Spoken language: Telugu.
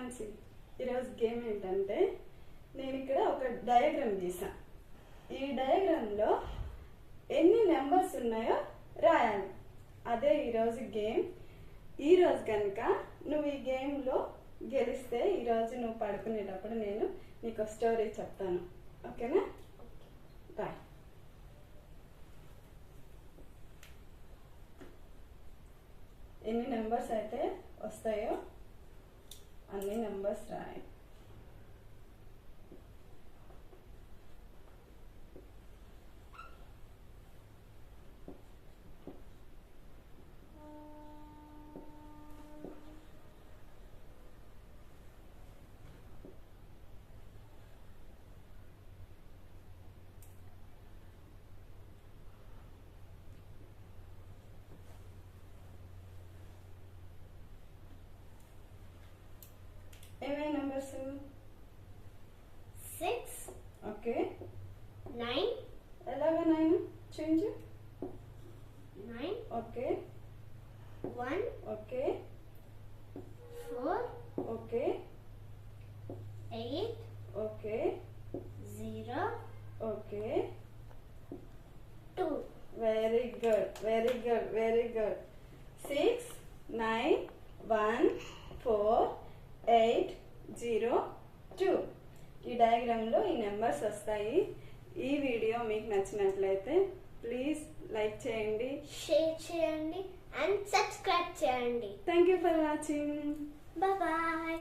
ఫ్యాన్సీ. ఈరోజు గేమ్ ఏంటంటే నేను ఇక్కడ ఒక డయాగ్రామ్ గీసాను. ఈ డయాగ్రామ్లో ఎన్ని నెంబర్స్ ఉన్నాయో రాయాలి. అదే ఈరోజు గేమ్. ఈరోజు కనుక నువ్వు ఈ గేమ్లో గెలిస్తే ఈరోజు నువ్వు పడుకునేటప్పుడు నేను నీకు స్టోరీ చెప్తాను. ఓకేనా? బాయ్. ఎన్ని నెంబర్స్ అయితే వస్తాయో అన్ని నెంబర్స్ రాయి. ఏమేమి నెంబర్స్? 6. ఓకే. 9. ఎలాగా 9 చూపించు. 9. Okay. 1. Okay. 4. Okay. 8. Okay. 0. Okay. 2. Very good, very good, very good. 6, 9, 1, 4, 8, 0, 2. ఈ డయాగ్రామ్లో ఈ నెంబర్స్ వస్తాయి. ఈ వీడియో మీకు నచ్చినట్లయితే ప్లీజ్ లైక్ చేయండి, షేర్ చేయండి అండ్ సబ్స్క్రైబ్ చేయండి. Thank you for watching. Bye.